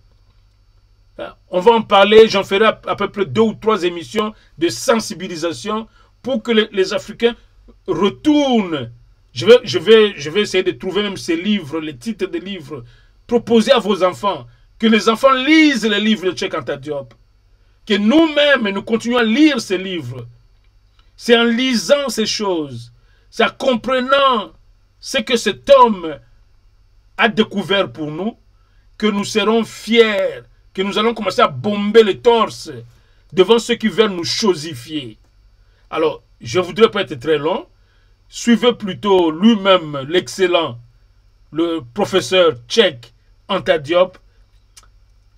On va en parler, j'en ferai à peu près 2 ou 3 émissions de sensibilisation pour que les Africains retournent. Je vais essayer de trouver même ces livres, les titres des livres, proposer à vos enfants, que les enfants lisent les livres de Cheikh Anta Diop, que nous-mêmes, nous continuons à lire ces livres. C'est en lisant ces choses, c'est en comprenant ce que cet homme a découvert pour nous, que nous serons fiers, que nous allons commencer à bomber les torses devant ceux qui veulent nous chosifier. Alors, je ne voudrais pas être très long. Suivez plutôt lui-même, l'excellent, le professeur Cheikh Anta Diop,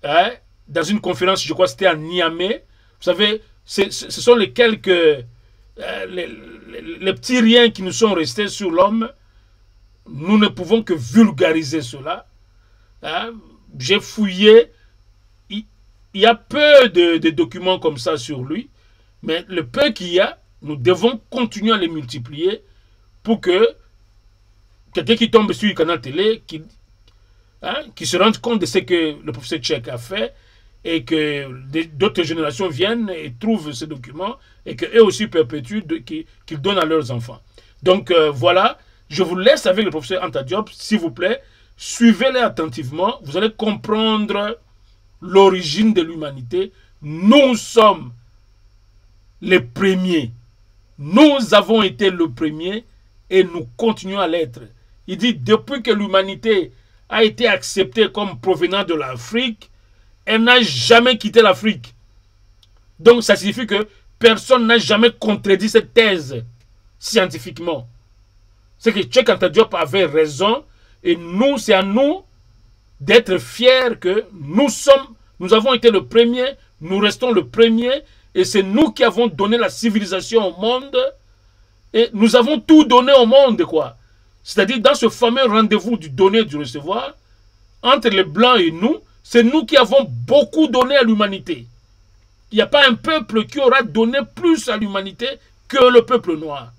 hein, dans une conférence, je crois que c'était à Niamey. Vous savez, ce sont les quelques... les petits riens qui nous sont restés sur l'homme. Nous ne pouvons que vulgariser cela. Hein. J'ai fouillé. Il y a peu de documents comme ça sur lui. Mais le peu qu'il y a, nous devons continuer à les multiplier pour que quelqu'un qui tombe sur le canal télé, qui se rende compte de ce que le professeur Cheikh a fait et que d'autres générations viennent et trouvent ces documents et qu'eux aussi perpétuent, qu'ils donnent à leurs enfants. Donc voilà, je vous laisse avec le professeur Anta Diop, s'il vous plaît. Suivez-les attentivement, vous allez comprendre l'origine de l'humanité. Nous sommes les premiers. Nous avons été le premier et nous continuons à l'être. Il dit, depuis que l'humanité a été acceptée comme provenant de l'Afrique, elle n'a jamais quitté l'Afrique. Donc ça signifie que personne n'a jamais contredit cette thèse scientifiquement. C'est que Cheikh Anta Diop avait raison et nous, c'est à nous d'être fiers que nous avons été le premier, nous restons le premier et c'est nous qui avons donné la civilisation au monde et nous avons tout donné au monde, quoi. C'est-à-dire dans ce fameux rendez-vous du donner et du recevoir, entre les Blancs et nous, c'est nous qui avons beaucoup donné à l'humanité. Il n'y a pas un peuple qui aura donné plus à l'humanité que le peuple noir.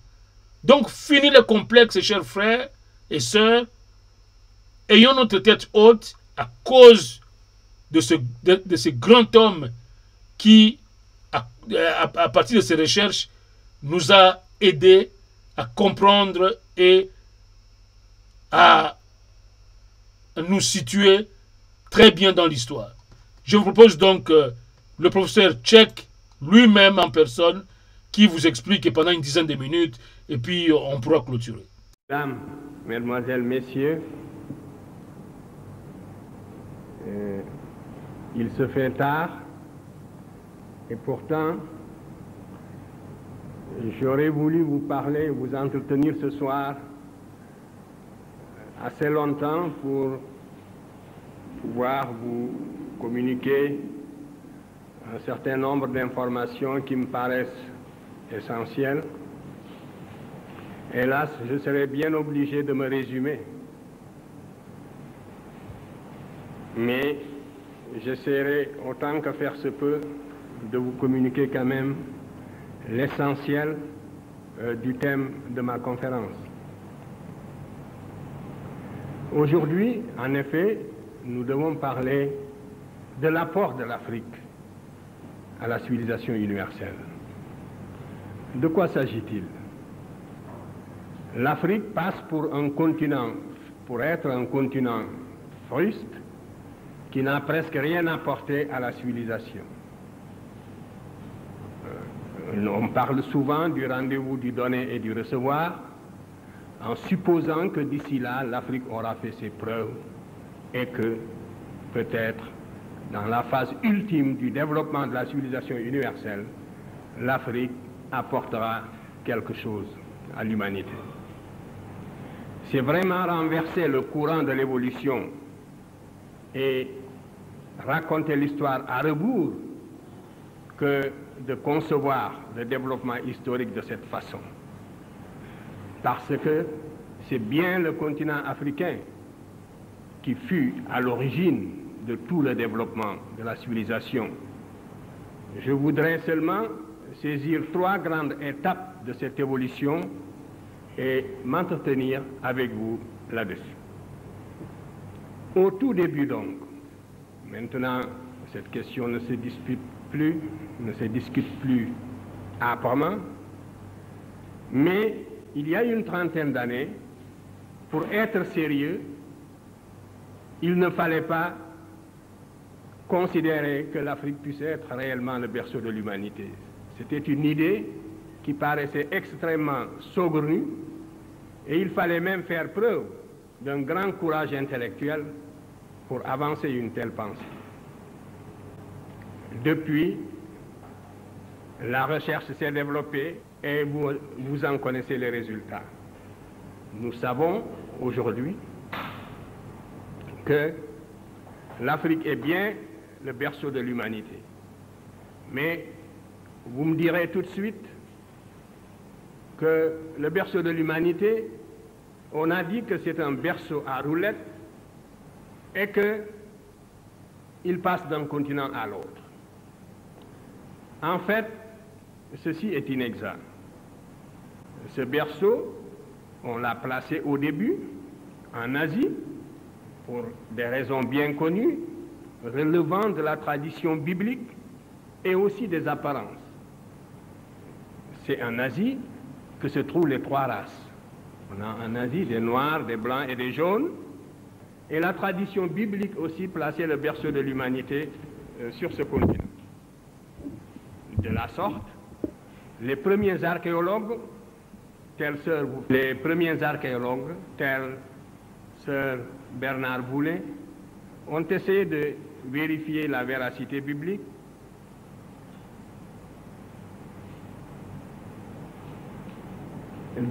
Donc, fini les complexes, chers frères et sœurs. Ayons notre tête haute à cause de ce grand homme qui, à partir de ses recherches, nous a aidés à comprendre et à nous situer très bien dans l'histoire. Je vous propose donc le professeur Tchèque, lui-même en personne, qui vous explique pendant une dizaine de minutes, et puis on pourra clôturer. Mesdames, Mesdemoiselles, Messieurs, il se fait tard, et pourtant, j'aurais voulu vous parler, vous entretenir ce soir assez longtemps pour pouvoir vous communiquer un certain nombre d'informations qui me paraissent essentielles. Hélas, je serais bien obligé de me résumer. Mais j'essaierai, autant que faire se peut, de vous communiquer quand même l'essentiel du thème de ma conférence. Aujourd'hui, en effet, nous devons parler de l'apport de l'Afrique à la civilisation universelle. De quoi s'agit-il? L'Afrique passe pour être un continent fruste qui n'a presque rien apporté à la civilisation. On parle souvent du rendez-vous du donner et du recevoir, en supposant que d'ici là, l'Afrique aura fait ses preuves et que, peut-être, dans la phase ultime du développement de la civilisation universelle, l'Afrique apportera quelque chose à l'humanité. C'est vraiment renverser le courant de l'évolution et raconter l'histoire à rebours que de concevoir le développement historique de cette façon. Parce que c'est bien le continent africain qui fut à l'origine de tout le développement de la civilisation. Je voudrais seulement saisir 3 grandes étapes de cette évolution et m'entretenir avec vous là-dessus. Au tout début donc, maintenant cette question ne se discute plus âprement, mais il y a une trentaine d'années, pour être sérieux, il ne fallait pas considérer que l'Afrique puisse être réellement le berceau de l'humanité. C'était une idée qui paraissait extrêmement saugrenue, et il fallait même faire preuve d'un grand courage intellectuel pour avancer une telle pensée. Depuis, la recherche s'est développée et vous en connaissez les résultats. Nous savons aujourd'hui que l'Afrique est bien le berceau de l'humanité. Mais vous me direz tout de suite que le berceau de l'humanité, on a dit que c'est un berceau à roulettes et qu'il passe d'un continent à l'autre. En fait, ceci est inexact. Ce berceau, on l'a placé au début en Asie, pour des raisons bien connues, relevant de la tradition biblique et aussi des apparences. C'est en Asie que se trouvent les 3 races. On a en Asie des noirs, des blancs et des jaunes, et la tradition biblique aussi plaçait le berceau de l'humanité sur ce continent. De la sorte, les premiers archéologues, tels Sir Bernard Boulay, ont essayé de vérifier la véracité biblique.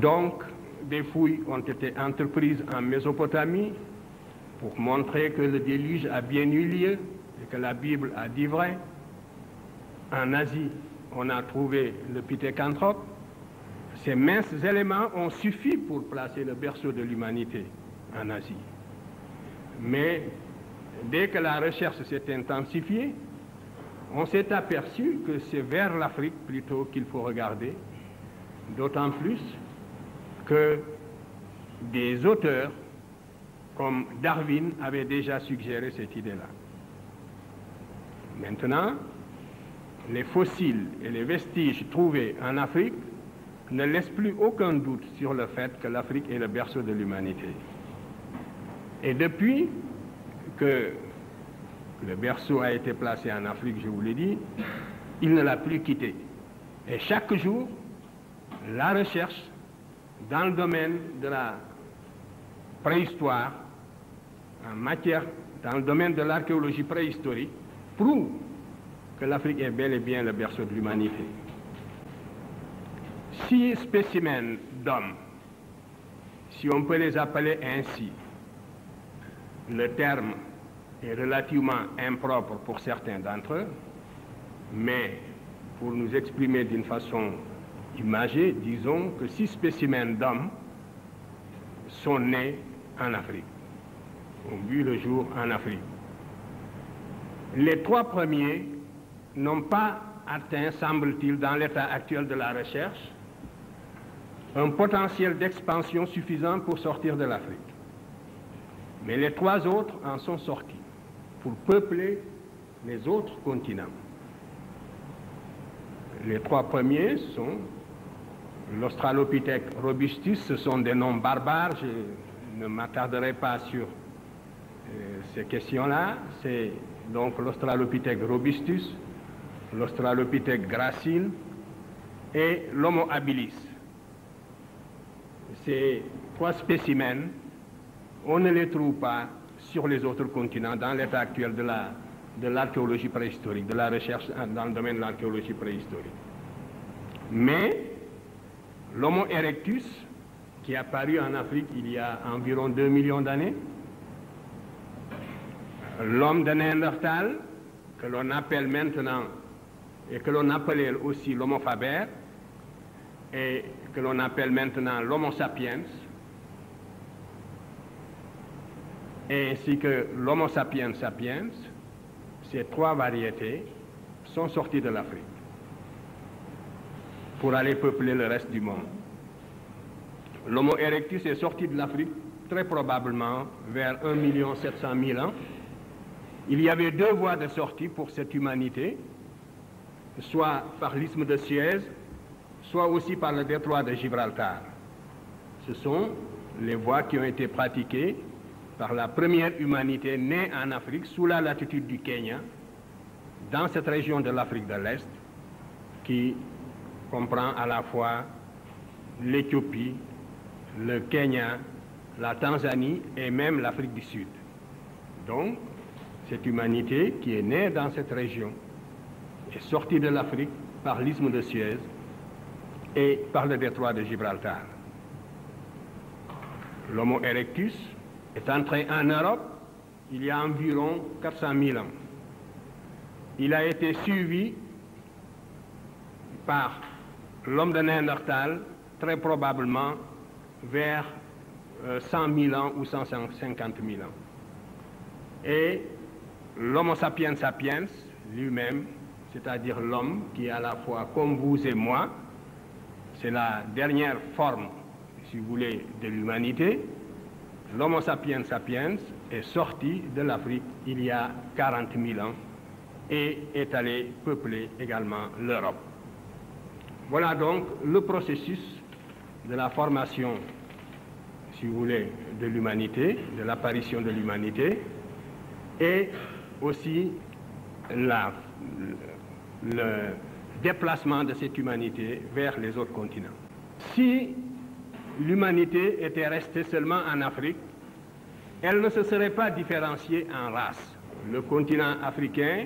Donc, des fouilles ont été entreprises en Mésopotamie pour montrer que le déluge a bien eu lieu et que la Bible a dit vrai. En Asie, on a trouvé le pithécanthrope. Ces minces éléments ont suffi pour placer le berceau de l'humanité en Asie. Mais dès que la recherche s'est intensifiée, on s'est aperçu que c'est vers l'Afrique plutôt qu'il faut regarder, d'autant plus que des auteurs comme Darwin avaient déjà suggéré cette idée-là. Maintenant, les fossiles et les vestiges trouvés en Afrique ne laissent plus aucun doute sur le fait que l'Afrique est le berceau de l'humanité. Et depuis que Le berceau a été placé en Afrique, je vous l'ai dit, il ne l'a plus quitté. Et chaque jour, la recherche dans le domaine de la préhistoire, dans le domaine de l'archéologie préhistorique, prouve que l'Afrique est bel et bien le berceau de l'humanité. 6 spécimens d'hommes, si on peut les appeler ainsi, le terme est relativement impropre pour certains d'entre eux, mais pour nous exprimer d'une façon imagée, disons que 6 spécimens d'hommes sont nés en Afrique, ont vu le jour en Afrique. Les 3 premiers n'ont pas atteint, semble-t-il, dans l'état actuel de la recherche, un potentiel d'expansion suffisant pour sortir de l'Afrique. Mais les 3 autres en sont sortis pour peupler les autres continents. Les 3 premiers sont l'Australopithèque robustus, ce sont des noms barbares, je ne m'attarderai pas sur ces questions-là. C'est donc l'Australopithèque robustus, l'Australopithèque gracile et l'Homo habilis. Ces 3 spécimens, on ne les trouve pas sur les autres continents dans l'état actuel de l'archéologie préhistorique, de la recherche dans le domaine de l'archéologie préhistorique. Mais l'Homo erectus, qui est apparu en Afrique il y a environ 2 millions d'années, l'homme de Néandertal, que l'on appelle maintenant, et que l'on appelait aussi l'Homo faber, et que l'on appelle maintenant l'Homo sapiens, ainsi que l'Homo sapiens sapiens, ces 3 variétés sont sorties de l'Afrique pour aller peupler le reste du monde. L'Homo erectus est sorti de l'Afrique très probablement vers 1 700 000 ans. Il y avait 2 voies de sortie pour cette humanité, soit par l'isthme de Suez, soit aussi par le détroit de Gibraltar. Ce sont les voies qui ont été pratiquées par la première humanité née en Afrique sous la latitude du Kenya, dans cette région de l'Afrique de l'Est, qui comprend à la fois l'Éthiopie, le Kenya, la Tanzanie et même l'Afrique du Sud. Donc, cette humanité qui est née dans cette région est sortie de l'Afrique par l'isthme de Suez et par le détroit de Gibraltar. L'Homo erectus est entré en Europe il y a environ 400 000 ans. Il a été suivi par l'homme de Néandertal, très probablement vers 100 000 ans ou 150 000 ans. Et l'Homo sapiens sapiens lui-même, c'est-à-dire l'homme qui est à la fois comme vous et moi, c'est la dernière forme, si vous voulez, de l'humanité. L'Homo sapiens sapiens est sorti de l'Afrique il y a 40 000 ans et est allé peupler également l'Europe. Voilà donc le processus de la formation, si vous voulez, de l'humanité, de l'apparition de l'humanité, et aussi le déplacement de cette humanité vers les autres continents. Si l'humanité était restée seulement en Afrique, elle ne se serait pas différenciée en races. Le continent africain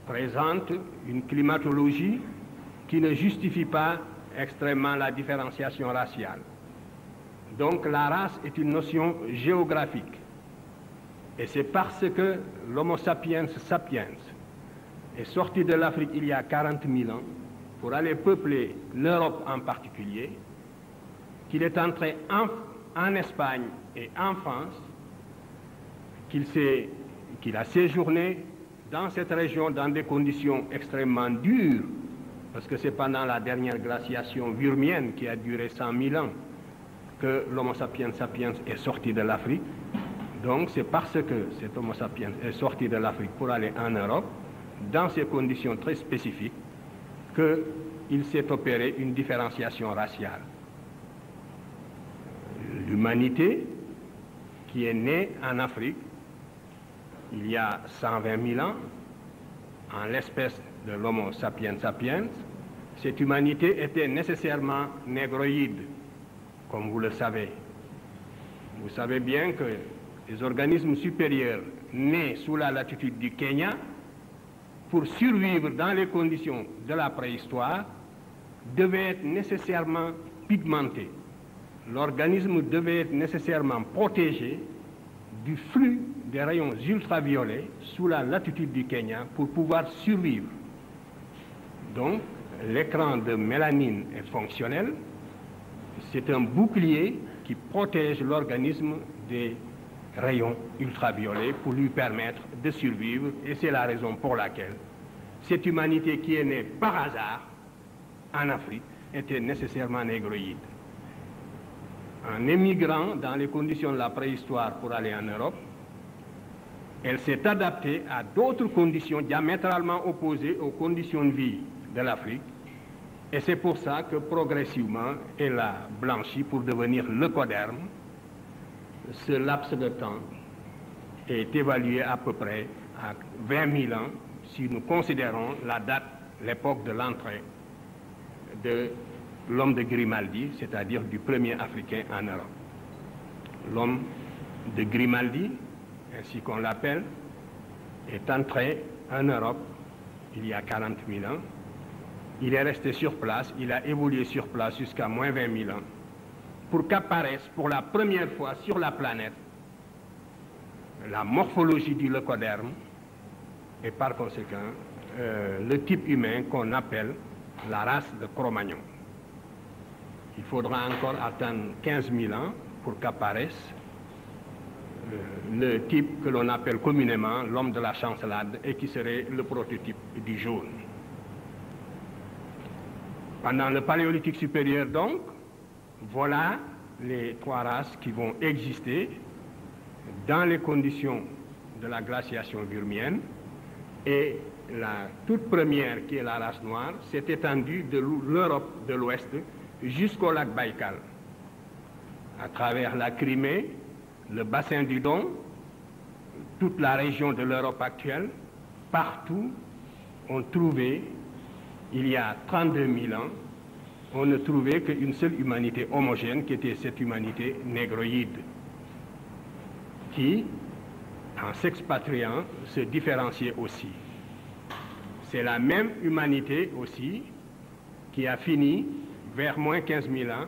présente une climatologie qui ne justifie pas extrêmement la différenciation raciale. Donc la race est une notion géographique. Et c'est parce que l'Homo sapiens sapiens est sorti de l'Afrique il y a 40 000 ans pour aller peupler l'Europe en particulier, qu'il est entré en Espagne et en France, qu'il a séjourné dans cette région dans des conditions extrêmement dures, parce que c'est pendant la dernière glaciation Würmienne qui a duré 100 000 ans que l'Homo sapiens sapiens est sorti de l'Afrique. Donc c'est parce que cet Homo sapiens est sorti de l'Afrique pour aller en Europe, dans ces conditions très spécifiques, qu'il s'est opéré une différenciation raciale. L'humanité qui est née en Afrique il y a 120 000 ans, en l'espèce de l'Homo sapiens sapiens, cette humanité était nécessairement négroïde, comme vous le savez. Vous savez bien que les organismes supérieurs nés sous la latitude du Kenya, pour survivre dans les conditions de la préhistoire, devaient être nécessairement pigmentés. L'organisme devait être nécessairement protégé du flux des rayons ultraviolets sous la latitude du Kenya pour pouvoir survivre. Donc, l'écran de mélanine est fonctionnel. C'est un bouclier qui protège l'organisme des rayons ultraviolets pour lui permettre de survivre. Et c'est la raison pour laquelle cette humanité qui est née par hasard en Afrique était nécessairement négroïde. En émigrant dans les conditions de la préhistoire pour aller en Europe, elle s'est adaptée à d'autres conditions diamétralement opposées aux conditions de vie de l'Afrique. Et c'est pour ça que progressivement, elle a blanchi pour devenir leucoderme. Ce laps de temps est évalué à peu près à 20 000 ans si nous considérons la date, l'époque de l'entrée de l'homme de Grimaldi, c'est-à-dire du premier Africain en Europe. L'homme de Grimaldi, ainsi qu'on l'appelle, est entré en Europe il y a 40 000 ans. Il est resté sur place, il a évolué sur place jusqu'à moins 20 000 ans, pour qu'apparaisse pour la première fois sur la planète la morphologie du leucoderme et par conséquent le type humain qu'on appelle la race de Cro-Magnon. Il faudra encore attendre 15 000 ans pour qu'apparaisse le type que l'on appelle communément l'homme de la chancelade et qui serait le prototype du jaune. Pendant le Paléolithique supérieur, donc, voilà les trois races qui vont exister dans les conditions de la glaciation burmienne. Et la toute première, qui est la race noire, s'est étendue de l'Europe de l'Ouest jusqu'au lac Baïkal, à travers la Crimée, le bassin du Don, toute la région de l'Europe actuelle. Partout, on trouvait, il y a 32 000 ans, on ne trouvait qu'une seule humanité homogène, qui était cette humanité négroïde, qui, en s'expatriant, se différenciait aussi. C'est la même humanité aussi qui a fini, vers moins 15 000 ans,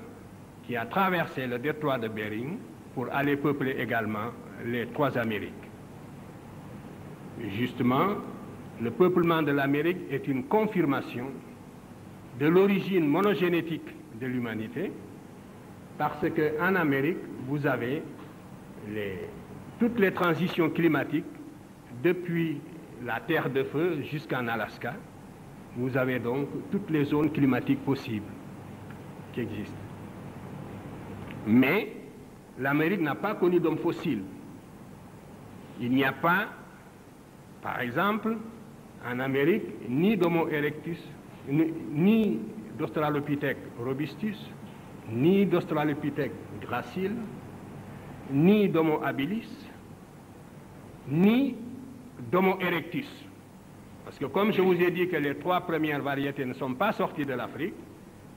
qui a traversé le détroit de Bering pour aller peupler également les trois Amériques. Justement, le peuplement de l'Amérique est une confirmation de l'origine monogénétique de l'humanité, parce qu'en Amérique, vous avez toutes les transitions climatiques depuis la Terre de Feu jusqu'en Alaska. Vous avez donc toutes les zones climatiques possibles qui existent. Mais l'Amérique n'a pas connu d'homme fossile. Il n'y a pas, par exemple, en Amérique, ni d'Homo erectus, ni d'Australopithèque robustus, ni d'Australopithèque gracile, ni d'Homo habilis, ni d'Homo erectus. Parce que comme je vous ai dit que les trois premières variétés ne sont pas sorties de l'Afrique,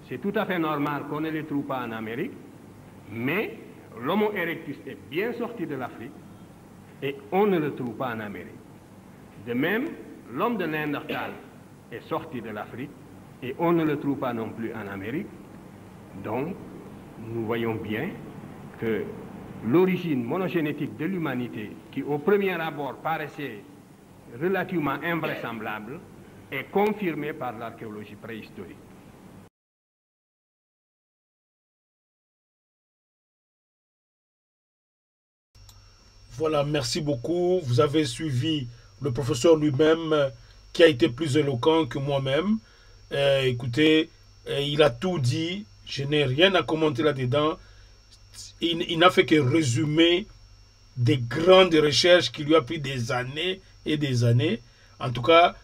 c'est tout à fait normal qu'on ne les trouve pas en Amérique, mais l'Homo erectus est bien sorti de l'Afrique et on ne le trouve pas en Amérique. De même, l'homme de Néandertal est sorti de l'Afrique et on ne le trouve pas non plus en Amérique. Donc, nous voyons bien que l'origine monogénétique de l'humanité, qui au premier abord paraissait relativement invraisemblable, est confirmée par l'archéologie préhistorique. Voilà, merci beaucoup. Vous avez suivi le professeur lui-même qui a été plus éloquent que moi-même. Écoutez, il a tout dit. Je n'ai rien à commenter là-dedans. Il n'a fait que résumer des grandes recherches qui lui a pris des années et des années. En tout cas,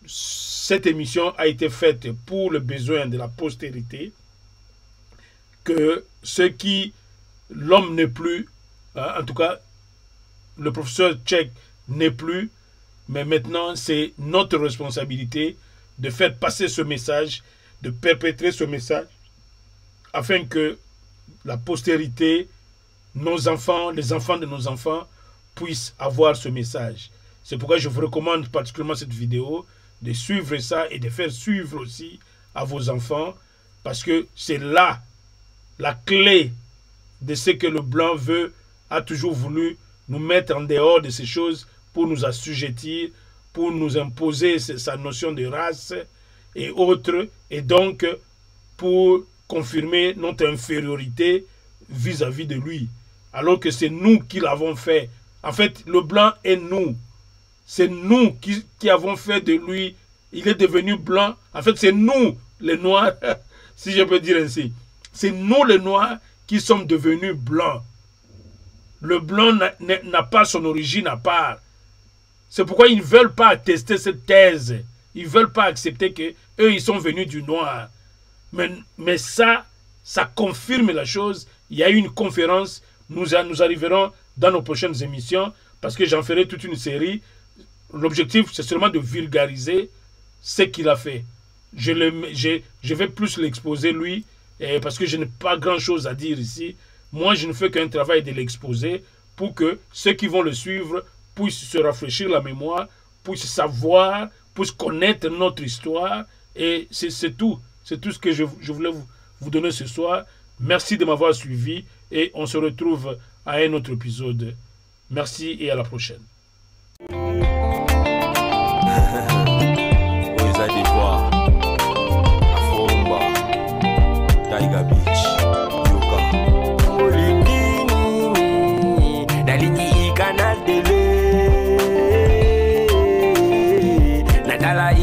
cette émission a été faite pour le besoin de la postérité. Que ce qui, l'homme n'est plus, en tout cas, le professeur Tchèque n'est plus. Mais maintenant, c'est notre responsabilité de faire passer ce message, de perpétrer ce message, afin que la postérité, nos enfants, les enfants de nos enfants, puissent avoir ce message. C'est pourquoi je vous recommande particulièrement cette vidéo, de suivre ça et de faire suivre aussi à vos enfants, parce que c'est là la clé de ce que le blanc veut, a toujours voulu nous mettre en dehors de ces choses pour nous assujettir, pour nous imposer sa notion de race et autres, et donc pour confirmer notre infériorité vis-à-vis de lui, alors que c'est nous qui l'avons fait. En fait, le blanc est nous. C'est nous qui avons fait de lui, il est devenu blanc. En fait, c'est nous, les noirs, si je peux dire ainsi. C'est nous, les noirs, qui sommes devenus blancs. Le blanc n'a pas son origine à part. C'est pourquoi ils ne veulent pas attester cette thèse. Ils ne veulent pas accepter qu'eux, ils sont venus du noir. Mais ça confirme la chose. Il y a eu une conférence. Nous arriverons dans nos prochaines émissions parce que j'en ferai toute une série. L'objectif, c'est seulement de vulgariser ce qu'il a fait. Je vais plus l'exposer, lui, parce que je n'ai pas grand-chose à dire ici. Moi, je ne fais qu'un travail de l'exposer pour que ceux qui vont le suivre puissent se rafraîchir la mémoire, puissent savoir, puissent connaître notre histoire. Et c'est tout. C'est tout ce que je voulais vous donner ce soir. Merci de m'avoir suivi et on se retrouve à un autre épisode. Merci et à la prochaine. Natala